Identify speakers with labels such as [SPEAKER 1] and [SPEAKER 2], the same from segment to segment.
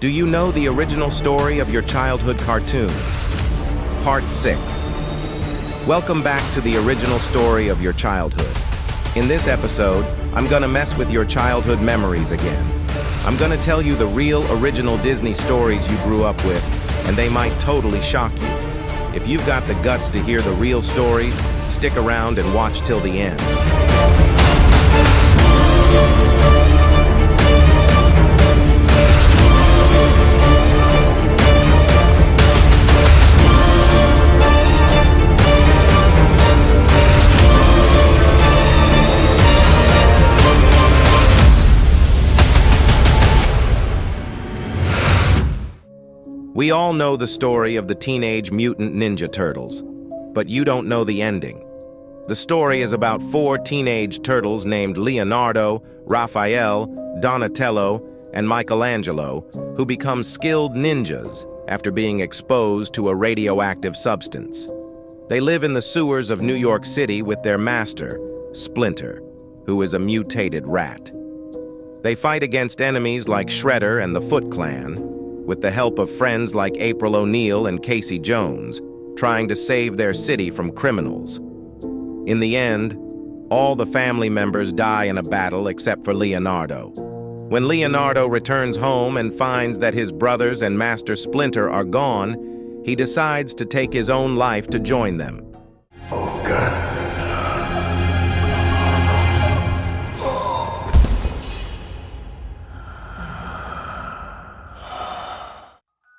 [SPEAKER 1] Do you know the original story of your childhood cartoons? Part 6. Welcome back to the original story of your childhood. In this episode, I'm gonna mess with your childhood memories again. I'm gonna tell you the real original Disney stories you grew up with, and they might totally shock you. If you've got the guts to hear the real stories, stick around and watch till the end. We all know the story of the Teenage Mutant Ninja Turtles, but you don't know the ending. The story is about 4 teenage turtles named Leonardo, Raphael, Donatello, and Michelangelo, who become skilled ninjas after being exposed to a radioactive substance. They live in the sewers of New York City with their master, Splinter, who is a mutated rat. They fight against enemies like Shredder and the Foot Clan, with the help of friends like April O'Neil and Casey Jones, trying to save their city from criminals. In the end, all the family members die in a battle except for Leonardo. When Leonardo returns home and finds that his brothers and Master Splinter are gone, he decides to take his own life to join them.
[SPEAKER 2] Focus.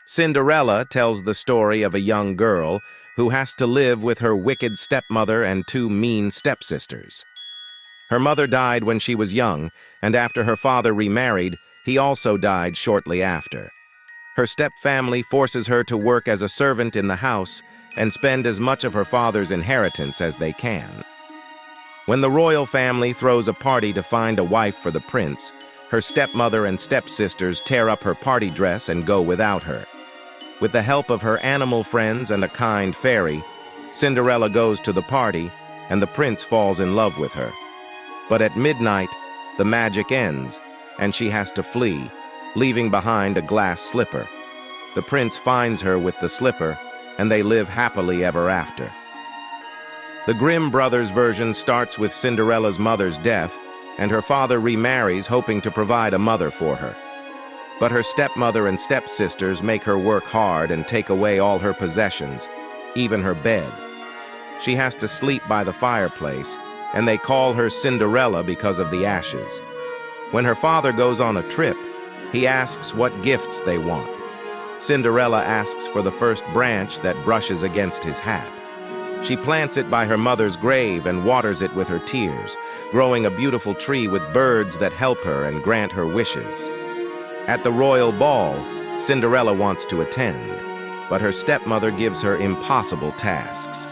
[SPEAKER 1] Cinderella tells the story of a young girl who has to live with her wicked stepmother and 2 mean stepsisters. Her mother died when she was young, and after her father remarried, he also died shortly after. Her stepfamily forces her to work as a servant in the house and spend as much of her father's inheritance as they can. When the royal family throws a party to find a wife for the prince, her stepmother and stepsisters tear up her party dress and go without her. With the help of her animal friends and a kind fairy, Cinderella goes to the party, and the prince falls in love with her. But at midnight, the magic ends, and she has to flee, leaving behind a glass slipper. The prince finds her with the slipper, and they live happily ever after. The Grimm brothers' version starts with Cinderella's mother's death, and her father remarries, hoping to provide a mother for her. But her stepmother and stepsisters make her work hard and take away all her possessions, even her bed. She has to sleep by the fireplace, and they call her Cinderella because of the ashes. When her father goes on a trip, he asks what gifts they want. Cinderella asks for the first branch that brushes against his hat. She plants it by her mother's grave and waters it with her tears, growing a beautiful tree with birds that help her and grant her wishes. At the royal ball, Cinderella wants to attend, but her stepmother gives her impossible tasks.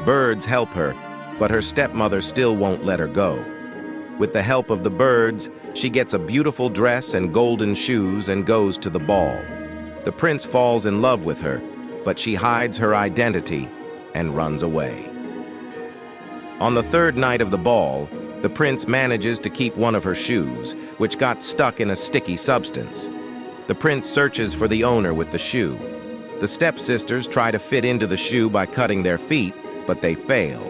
[SPEAKER 1] Birds help her, but her stepmother still won't let her go. With the help of the birds, she gets a beautiful dress and golden shoes and goes to the ball. The prince falls in love with her, but she hides her identity and runs away. On the 3rd night of the ball, the prince manages to keep one of her shoes, which got stuck in a sticky substance. The prince searches for the owner with the shoe. The stepsisters try to fit into the shoe by cutting their feet, but they fail.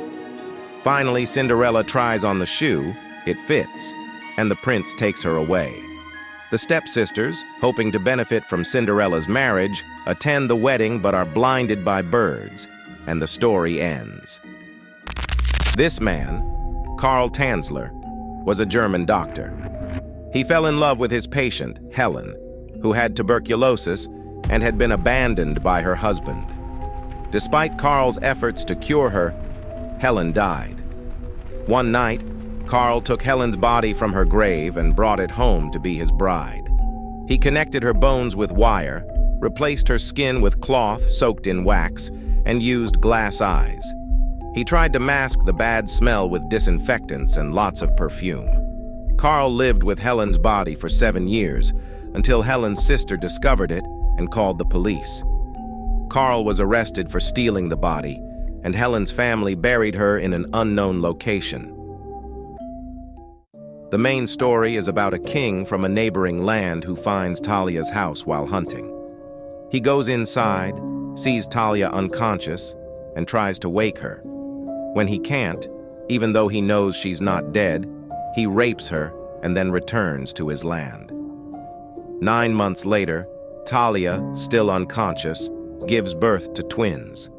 [SPEAKER 1] Finally, Cinderella tries on the shoe, it fits, and the prince takes her away. The stepsisters, hoping to benefit from Cinderella's marriage, attend the wedding but are blinded by birds, and the story ends. This man, Karl Tanzler, was a German doctor. He fell in love with his patient, Helen, who had tuberculosis and had been abandoned by her husband. Despite Karl's efforts to cure her, Helen died. One night, Karl took Helen's body from her grave and brought it home to be his bride. He connected her bones with wire, replaced her skin with cloth soaked in wax, and used glass eyes. He tried to mask the bad smell with disinfectants and lots of perfume. Karl lived with Helen's body for 7 years, until Helen's sister discovered it and called the police. Karl was arrested for stealing the body, and Helen's family buried her in an unknown location. The main story is about a king from a neighboring land who finds Talia's house while hunting. He goes inside, sees Talia unconscious, and tries to wake her. When he can't, even though he knows she's not dead, he rapes her and then returns to his land. 9 months later, Talia, still unconscious, gives birth to twins.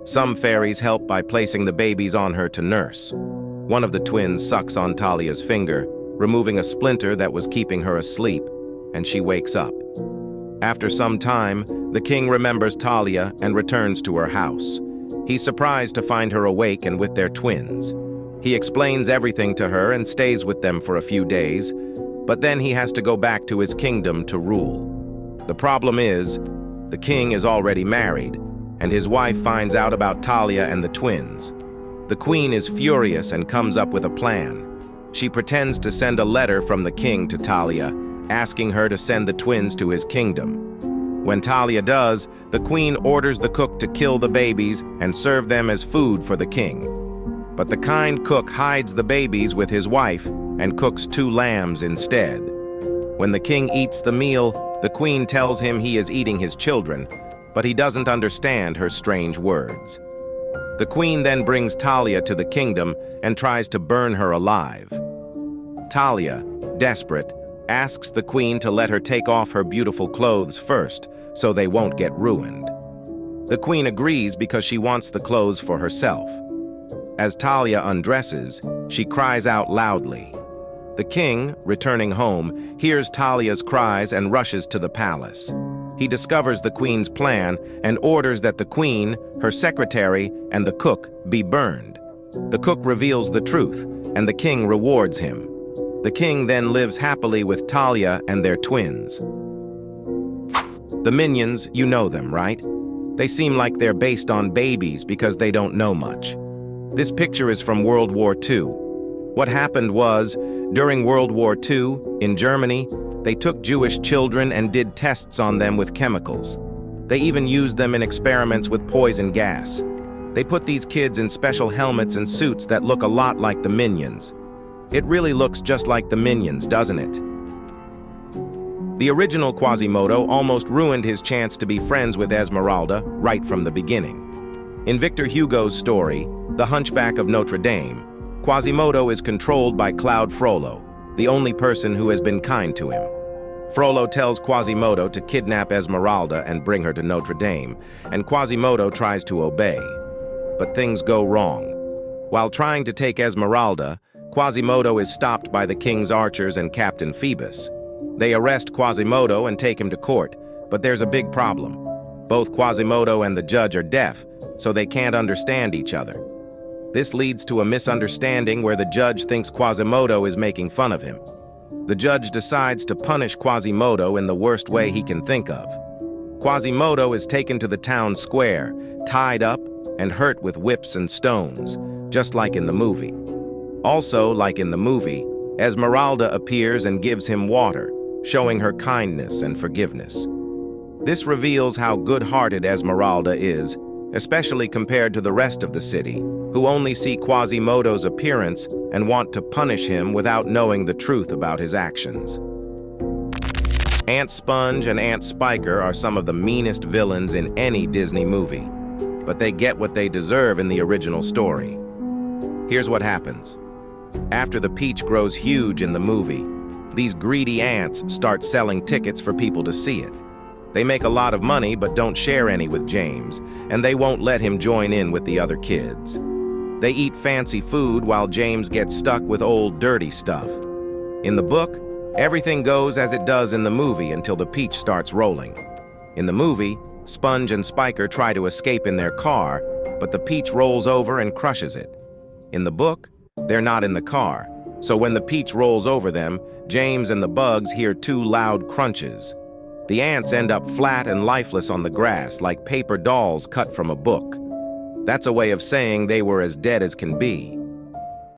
[SPEAKER 1] Some fairies help by placing the babies on her to nurse. One of the twins sucks on Talia's finger, removing a splinter that was keeping her asleep, and she wakes up. After some time, the king remembers Talia and returns to her house. He's surprised to find her awake and with their twins. He explains everything to her and stays with them for a few days, but then he has to go back to his kingdom to rule. The problem is, the king is already married, and his wife finds out about Talia and the twins. The queen is furious and comes up with a plan. She pretends to send a letter from the king to Talia, asking her to send the twins to his kingdom. When Talia does, the queen orders the cook to kill the babies and serve them as food for the king. But the kind cook hides the babies with his wife and cooks 2 lambs instead. When the king eats the meal, the queen tells him he is eating his children, but he doesn't understand her strange words. The queen then brings Talia to the kingdom and tries to burn her alive. Talia, desperate, asks the queen to let her take off her beautiful clothes first, so they won't get ruined. The queen agrees because she wants the clothes for herself. As Talia undresses, she cries out loudly. The king, returning home, hears Talia's cries and rushes to the palace. He discovers the queen's plan and orders that the queen, her secretary, and the cook be burned. The cook reveals the truth, and the king rewards him. The king then lives happily with Talia and their twins. The minions, you know them, right? They seem like they're based on babies because they don't know much. This picture is from World War II. What happened was, during World War II, in Germany, they took Jewish children and did tests on them with chemicals. They even used them in experiments with poison gas. They put these kids in special helmets and suits that look a lot like the minions. It really looks just like the minions, doesn't it? The original Quasimodo almost ruined his chance to be friends with Esmeralda right from the beginning. In Victor Hugo's story, The Hunchback of Notre Dame, Quasimodo is controlled by Cloud Frollo, the only person who has been kind to him. Frollo tells Quasimodo to kidnap Esmeralda and bring her to Notre Dame, and Quasimodo tries to obey. But things go wrong. While trying to take Esmeralda, Quasimodo is stopped by the king's archers and Captain Phoebus. They arrest Quasimodo and take him to court, but there's a big problem. Both Quasimodo and the judge are deaf, so they can't understand each other. This leads to a misunderstanding where the judge thinks Quasimodo is making fun of him. The judge decides to punish Quasimodo in the worst way he can think of. Quasimodo is taken to the town square, tied up, and hurt with whips and stones, just like in the movie. Also, like in the movie, Esmeralda appears and gives him water, showing her kindness and forgiveness. This reveals how good-hearted Esmeralda is, especially compared to the rest of the city, who only see Quasimodo's appearance and want to punish him without knowing the truth about his actions. Aunt Sponge and Aunt Spiker are some of the meanest villains in any Disney movie, but they get what they deserve in the original story. Here's what happens. After the peach grows huge in the movie, these greedy ants start selling tickets for people to see it. They make a lot of money but don't share any with James, and they won't let him join in with the other kids. They eat fancy food while James gets stuck with old dirty stuff. In the book, everything goes as it does in the movie until the peach starts rolling. In the movie, Sponge and Spiker try to escape in their car, but the peach rolls over and crushes it. In the book, they're not in the car, so when the peach rolls over them, James and the bugs hear 2 loud crunches. The ants end up flat and lifeless on the grass like paper dolls cut from a book. That's a way of saying they were as dead as can be.